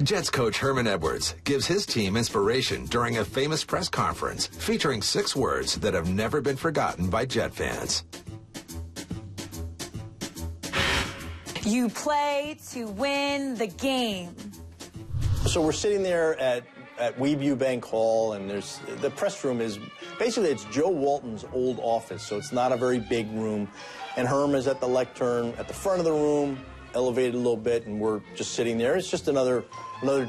Jets coach Herm Edwards gives his team inspiration during a famous press conference featuring 6 words that have never been forgotten by Jet fans. You play to win the game. So we're sitting there at Weeview Bank Hall, and the press room is basically, it's Joe Walton's old office, so it's not a very big room. And Herm is at the lectern at the front of the room, elevated a little bit, and we're just sitting there. It's just another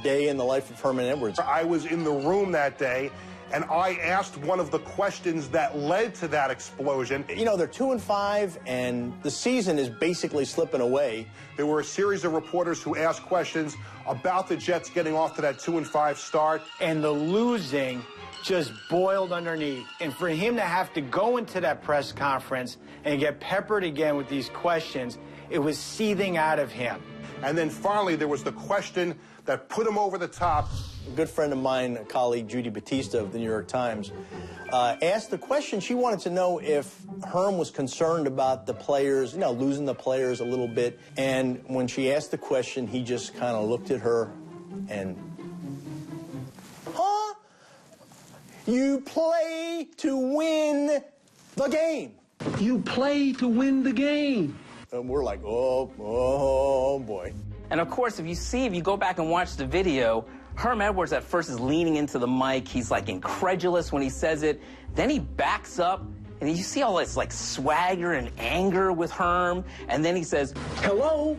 day in the life of Herm Edwards. I was in the room that day, and I asked one of the questions that led to that explosion. You know, they're 2-5, and the season is basically slipping away. There were a series of reporters who asked questions about the Jets getting off to that 2-5 start. And the losing just boiled underneath. And for him to have to go into that press conference and get peppered again with these questions, it was seething out of him. And then finally, there was the question that put him over the top. A good friend of mine, a colleague, Judy Batista of the New York Times, asked the question. She wanted to know if Herm was concerned about the players, you know, losing the players a little bit. And when she asked the question, he just kind of looked at her and, huh? You play to win the game. You play to win the game. And we're like, oh boy. And of course, if you go back and watch the video, Herm Edwards at first is leaning into the mic. He's like incredulous when he says it. Then he backs up, and you see all this like swagger and anger with Herm. And then he says, hello,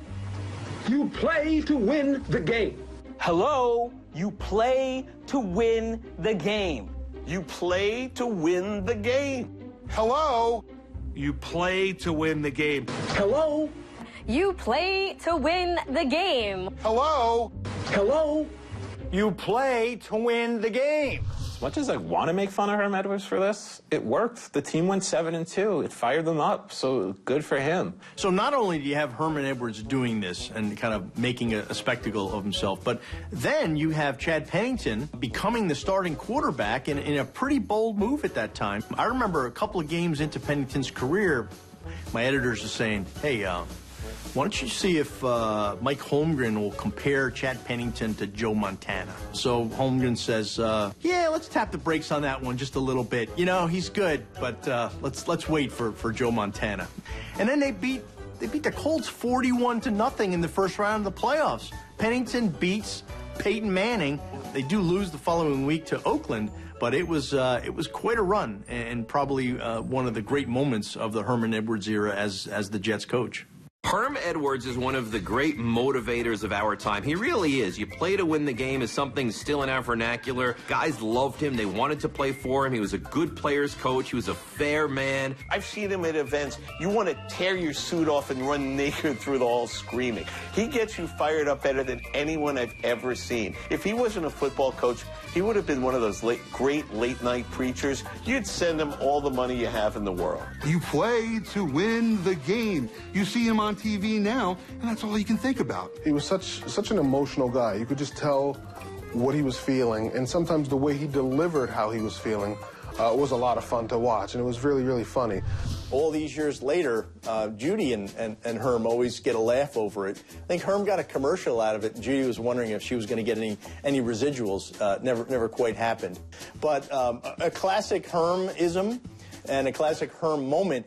you play to win the game. Hello, you play to win the game. You play to win the game. Hello. You play to win the game. Hello. You play to win the game. Hello. Hello. You play to win the game. As much as I want to make fun of Herm Edwards for this, it worked. The team went 7-2. It fired them up, so good for him. So not only do you have Herm Edwards doing this and kind of making a spectacle of himself, but then you have Chad Pennington becoming the starting quarterback in a pretty bold move at that time. I remember a couple of games into Pennington's career, my editors are saying, hey, why don't you see if Mike Holmgren will compare Chad Pennington to Joe Montana? So Holmgren says, yeah, let's tap the brakes on that one just a little bit. You know, he's good, but let's wait for Joe Montana. And then they beat the Colts 41-0 in the first round of the playoffs. Pennington beats Peyton Manning. They do lose the following week to Oakland, but it was quite a run and probably one of the great moments of the Herm Edwards era as the Jets coach. Herm Edwards is one of the great motivators of our time. He really is. You play to win the game is something still in our vernacular. Guys loved him. They wanted to play for him. He was a good players coach. He was a fair man. I've seen him at events. You want to tear your suit off and run naked through the hall screaming. He gets you fired up better than anyone I've ever seen. If he wasn't a football coach, he would have been one of those great late-night preachers. You'd send him all the money you have in the world. You play to win the game. You see him on TV now, and that's all you can think about. He was such an emotional guy. You could just tell what he was feeling, and sometimes the way he delivered how he was feeling was a lot of fun to watch, and it was really, really funny. All these years later, Judy and Herm always get a laugh over it. I think Herm got a commercial out of it, and Judy was wondering if she was going to get any residuals. Never quite happened. But a classic Hermism and a classic Herm moment.